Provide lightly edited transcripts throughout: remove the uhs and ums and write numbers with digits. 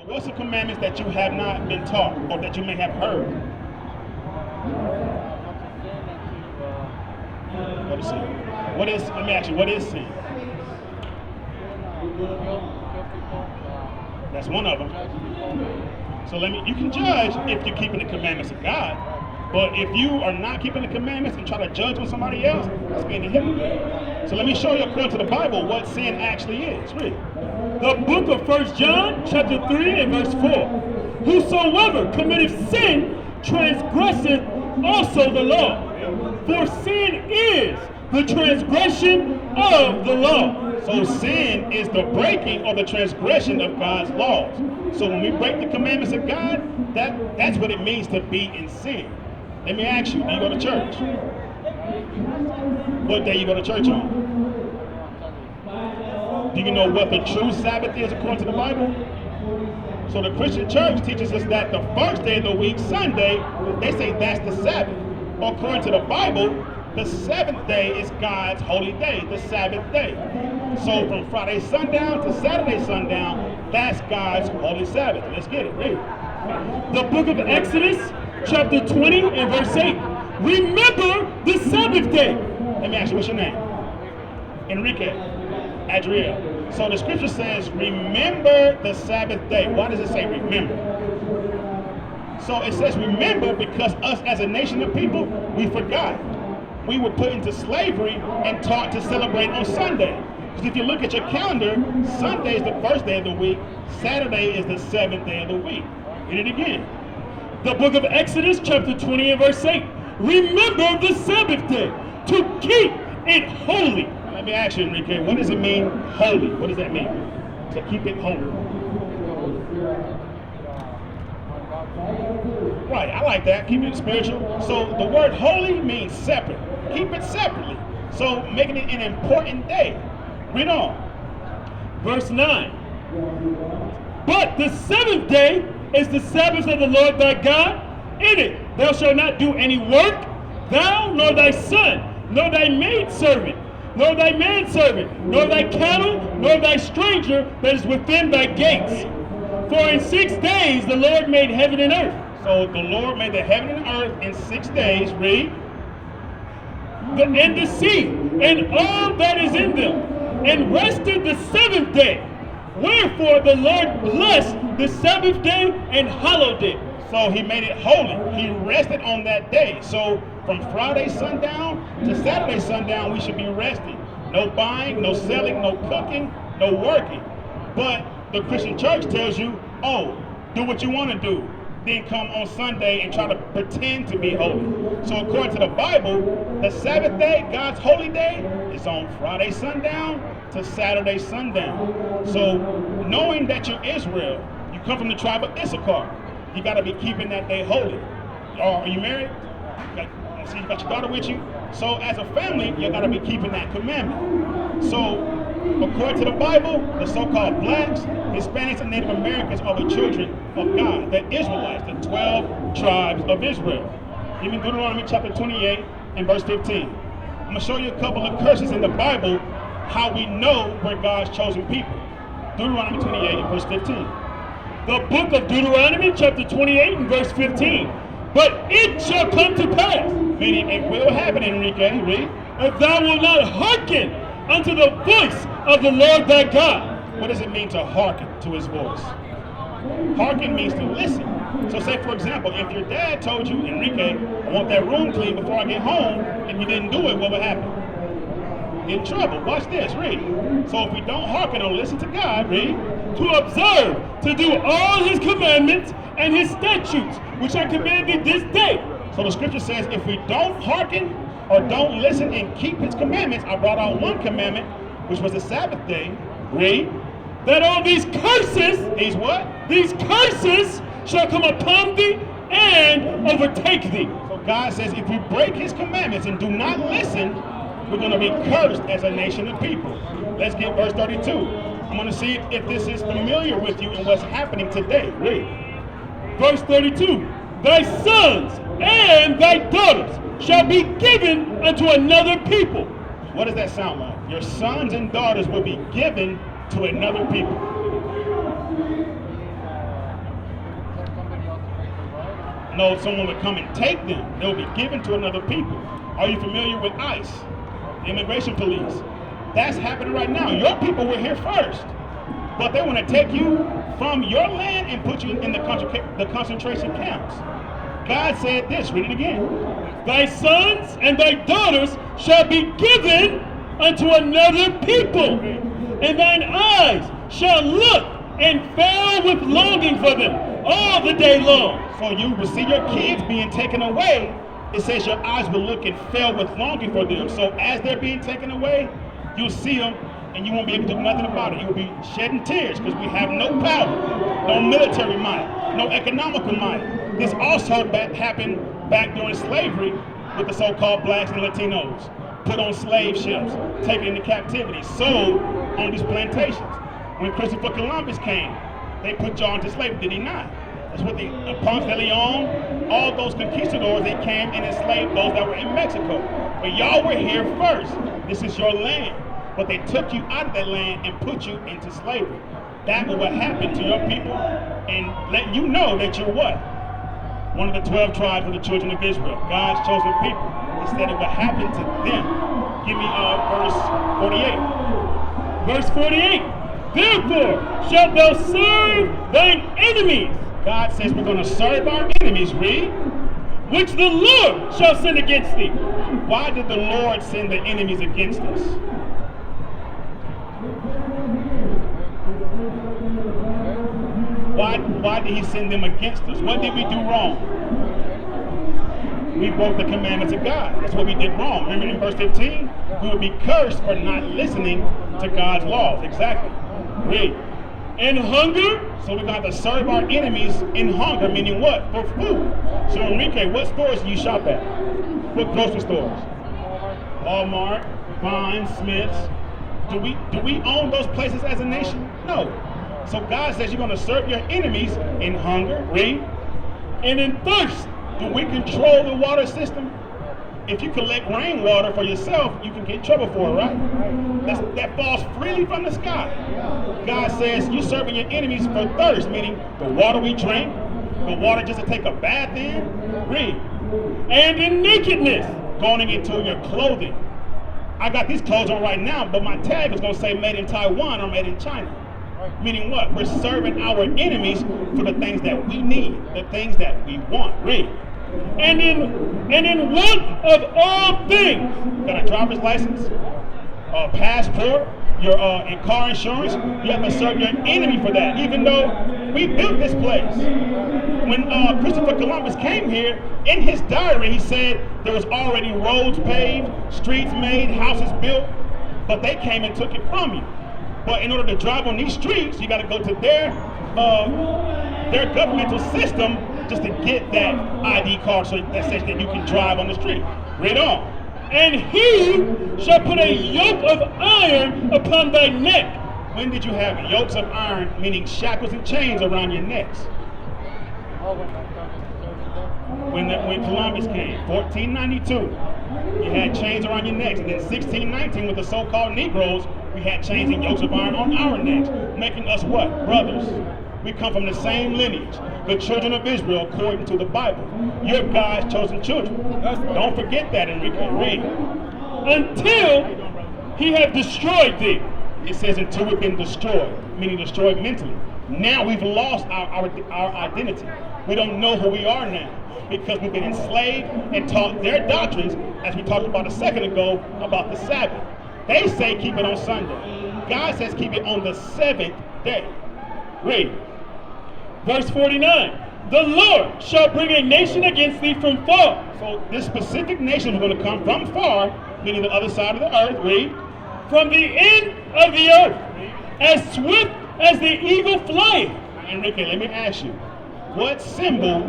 What's the commandments that you have not been taught or that you may have heard? What is sin? Let me ask you, what is sin? That's one of them. So you can judge if you're keeping the commandments of God, but if you are not keeping the commandments and try to judge on somebody else, that's being a hypocrite. So let me show you according to the Bible what sin actually is. Read. The book of 1 John, chapter 3 and verse 4. Whosoever committeth sin transgresseth also the law. For sin is the transgression of the law. So sin is the breaking or the transgression of God's laws. So when we break the commandments of God, that's what it means to be in sin. Let me ask you, do you go to church? What day you go to church on? Do you know what the true Sabbath is according to the Bible? So the Christian church teaches us that the first day of the week, Sunday, they say that's the Sabbath. According to the Bible, the seventh day is God's holy day, the Sabbath day. So from Friday sundown to Saturday sundown, that's God's holy Sabbath. Let's get it. Read. The book of Exodus, chapter 20 and verse 8. Remember the Sabbath day. Let me ask you, what's your name? Enrique. Adriel. So the scripture says, remember the Sabbath day. Why does it say remember? So it says remember because us as a nation of people, we forgot. We were put into slavery and taught to celebrate on Sunday. Because if you look at your calendar, Sunday is the first day of the week, Saturday is the seventh day of the week. Read it again. The book of Exodus, chapter 20 and verse 8. Remember the Sabbath day to keep it holy. Let me ask you, Enrique, what does it mean, holy? What does that mean? To keep it holy. Right, I like that, keep it spiritual. So the word holy means separate. Keep it separately. So making it an important day. Read on. Verse 9. But the seventh day is the Sabbath of the Lord thy God. In it thou shalt not do any work, thou nor thy son, nor thy maidservant, nor thy manservant, nor thy cattle, nor thy stranger that is within thy gates. For in 6 days the Lord made heaven and earth. So the Lord made the heaven and earth in 6 days. Read. And the sea, and all that is in them, and rested the seventh day. Wherefore the Lord blessed the Sabbath day and hallowed it. So he made it holy. He rested on that day. So from Friday sundown to Saturday sundown, we should be resting. No buying, no selling, no cooking, no working. But the Christian church tells you, oh, do what you want to do. Then come on Sunday and try to pretend to be holy. So according to the Bible, the Sabbath day, God's holy day, is on Friday sundown to Saturday sundown. So knowing that you're Israel, you come from the tribe of Issachar, you got to be keeping that day holy. Are you married? I see you got your daughter with you. So as a family, you got to be keeping that commandment. So according to the Bible, the so-called blacks, Hispanics, and Native Americans are the children of God, the Israelites, the 12 tribes of Israel. Even Deuteronomy chapter 28 and verse 15. I'm going to show you a couple of curses in the Bible, how we know we're God's chosen people. Deuteronomy 28 and verse 15. The book of Deuteronomy chapter 28 and verse 15. But it shall come to pass, meaning it will happen, Enrique, read. If thou wilt not hearken unto the voice of the Lord thy God. What does it mean to hearken to his voice? Hearken means to listen. So say, for example, if your dad told you, Enrique, I want that room clean before I get home, and you didn't do it, what would happen? In trouble. Watch this, read. So if we don't hearken or listen to God, read. To observe, to do all his commandments and his statutes, which I command thee this day. So the scripture says, if we don't hearken or don't listen and keep his commandments, I brought out one commandment, which was the Sabbath day. Read. That all these curses, these what? These curses shall come upon thee and overtake thee. So God says, if we break his commandments and do not listen, we're going to be cursed as a nation of people. Let's get verse 32. I'm going to see if this is familiar with you and what's happening today. Read. Verse 32. Thy sons and thy daughters shall be given unto another people. What does that sound like? Your sons and daughters will be given to another people. No, someone would come and take them. They will be given to another people. Are you familiar with ICE, the immigration police? That's happening right now. Your people were here first, but they want to take you from your land and put you in the concentration camps. God said this, read it again. Thy sons and thy daughters shall be given unto another people, and thine eyes shall look and fail with longing for them all the day long. So you will see your kids being taken away. It says your eyes will look and fail with longing for them. So as they're being taken away, you'll see them and you won't be able to do nothing about it. You'll be shedding tears because we have no power, no military might, no economical might. This also happened back during slavery with the so-called blacks and Latinos. Put on slave ships, taken into captivity, sold on these plantations. When Christopher Columbus came, they put y'all into slavery, did he not? That's what Ponce de Leon, all those conquistadors, they came and enslaved those that were in Mexico. But y'all were here first. This is your land. But they took you out of that land and put you into slavery. That was what happened to your people, and let you know that you're what? One of the 12 tribes of the children of Israel, God's chosen people. He said it would happen to them. Give me verse 48. Verse 48. Therefore shalt thou serve thine enemies. God says we're going to serve our enemies, read. Which the Lord shall send against thee. Why did the Lord send the enemies against us? Why did he send them against us? What did we do wrong? We broke the commandments of God. That's what we did wrong. Remember in verse 15? We would be cursed for not listening to God's laws. Exactly. Read. And hunger. So we're going to have to serve our enemies in hunger, meaning what? For food. So Enrique, what stores do you shop at? What grocery stores? Walmart, Vine, Smith's. Do we own those places as a nation? No. So God says you're going to serve your enemies in hunger, read, and in thirst. Do we control the water system? If you collect rainwater for yourself, you can get in trouble for it, right? That falls freely from the sky. God says you're serving your enemies for thirst, meaning the water we drink, the water just to take a bath in, read, and in nakedness, going into your clothing. I got these clothes on right now, but my tag is going to say made in Taiwan or made in China. Meaning what? We're serving our enemies for the things that we need, the things that we want. Read. And in want of all things. Got a driver's license, a passport, your and car insurance. You have to serve your enemy for that, even though we built this place. When Christopher Columbus came here, in his diary he said there was already roads paved, streets made, houses built, but they came and took it from you. But in order to drive on these streets, you got to go to their governmental system just to get that ID card so that says that you can drive on the street. Read on. And he shall put a yoke of iron upon thy neck. When did you have yokes of iron, meaning shackles and chains around your necks? When Columbus came, 1492, you had chains around your necks. And then 1619, with the so-called Negroes, we had chains and yokes of iron on our necks, making us what? Brothers. We come from the same lineage, the children of Israel, according to the Bible. You're God's chosen children. Don't forget that, Enrique. Read. Until he have destroyed thee. It says until we've been destroyed, meaning destroyed mentally. Now we've lost our identity. We don't know who we are now because we've been enslaved and taught their doctrines, as we talked about a second ago, about the Sabbath. They say keep it on Sunday. God says keep it on the seventh day. Read. Verse 49. The Lord shall bring a nation against thee from far. So this specific nation is going to come from far, meaning the other side of the earth. Read. From the end of the earth, as swift as the eagle flieth. Enrique, let me ask you, what symbol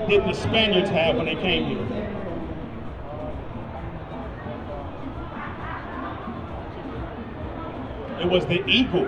did the Spaniards have when they came here? It was the eagle.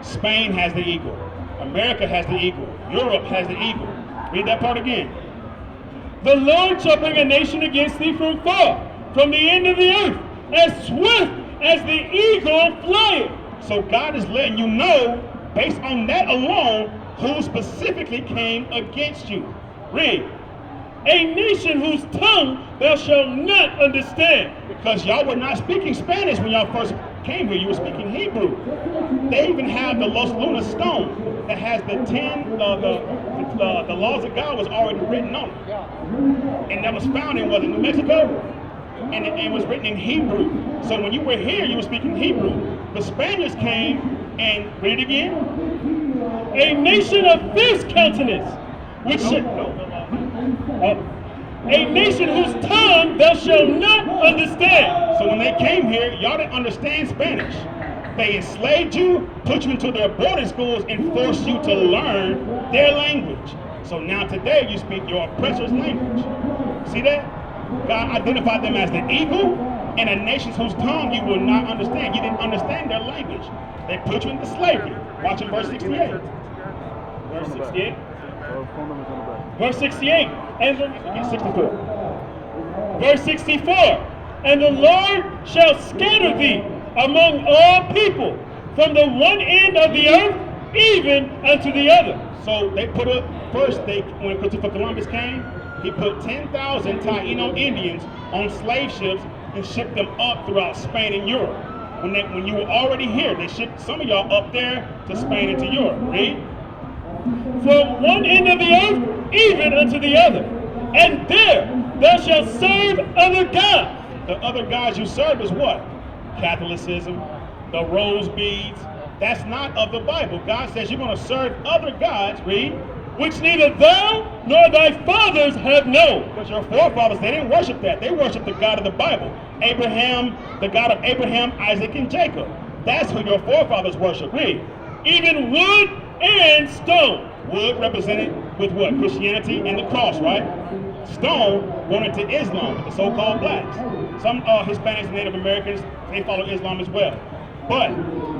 Spain has the eagle. America has the eagle. Europe has the eagle. Read that part again. The Lord shall bring a nation against thee from far, from the end of the earth, as swift as the eagle flieth. So God is letting you know, based on that alone, who specifically came against you. Read. A nation whose tongue thou shalt not understand. Because y'all were not speaking Spanish when y'all first came here. You were speaking Hebrew. They even have the Los Lunas stone that has the laws of God was already written on it. And that was found in, New Mexico? And it was written in Hebrew. So when you were here, you were speaking Hebrew. The Spaniards came and, read it again. A nation of fierce countenance, which a nation whose tongue thou shalt not understand. So when they came here, y'all didn't understand Spanish. They enslaved you, put you into their boarding schools, and forced you to learn their language. So now today you speak your oppressor's language. See that? God identified them as the evil and a nation whose tongue you will not understand. You didn't understand their language. They put you into slavery. Watch in verse 68. Verse 68. Verse 68. And 64. Verse 64. And the Lord shall scatter thee among all people, from the one end of the earth even unto the other. So they put up, first, when Christopher Columbus came, he put 10,000 Taino Indians on slave ships and shipped them up throughout Spain and Europe. When you were already here, they shipped some of y'all up there to Spain and to Europe. Read. From one end of the earth even unto the other. And there thou shalt serve other gods. The other gods you serve is what? Catholicism, the rose beads. That's not of the Bible. God says you're going to serve other gods. Read. Which neither thou nor thy fathers have known. Because your forefathers, they didn't worship that. They worshiped the God of the Bible. Abraham, the God of Abraham, Isaac, and Jacob. That's who your forefathers worship. Read. Even wood and stone. Wood represented with what? Christianity and the cross, right? Stone going into Islam with the so-called blacks. Some Hispanics and Native Americans, they follow Islam as well. But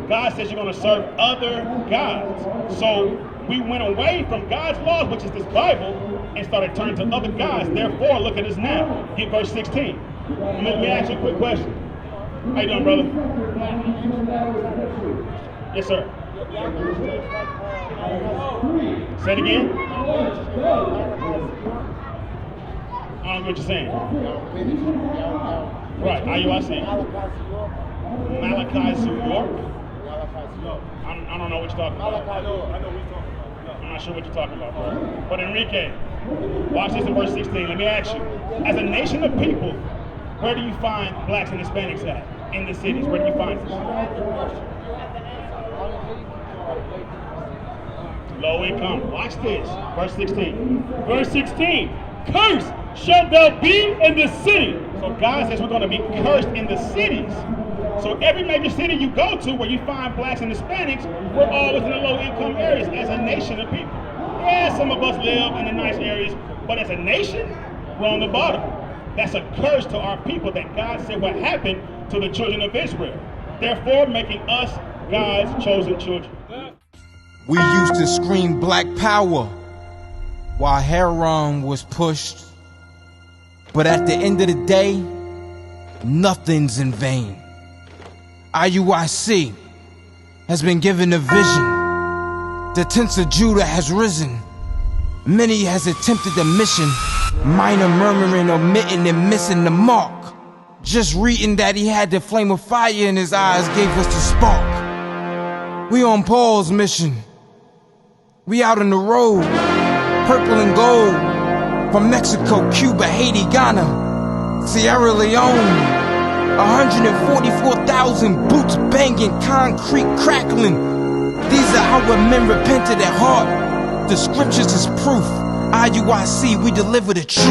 God says you're going to serve other gods. So we went away from God's laws, which is this Bible, and started turning to other gods. Therefore, look at us now. Get verse 16. Let me ask you a quick question. How you doing, brother? Yes, sir. Say it again. I don't know what you're saying. Right, IUIC. Micahyel, New York. I don't know what you're talking about. I'm not sure what you're talking about, bro. But Enrique, watch this in verse 16. Let me ask you, as a nation of people, where do you find blacks and Hispanics at? In the cities, where do you find them? Low income. Watch this. Verse 16. Verse 16. Cursed shalt thou be in the city. So God says we're going to be cursed in the cities. So every major city you go to where you find blacks and Hispanics, we're always in the low income areas as a nation of people. Yeah, some of us live in the nice areas, but as a nation, we're on the bottom. That's a curse to our people that God said what happened to the children of Israel. Therefore, making us God's chosen children. We used to scream black power while heroin was pushed. But at the end of the day, nothing's in vain. IUIC has been given a vision. The tents of Judah has risen. Many has attempted the mission. Minor murmuring, omitting, and missing the mark. Just reading that he had the flame of fire in his eyes gave us the spark. We on Paul's mission. We out on the road, purple and gold, from Mexico, Cuba, Haiti, Ghana, Sierra Leone. 144,000 boots banging, concrete crackling. These are our men repented at heart. The scriptures is proof. IUIC, we deliver the truth.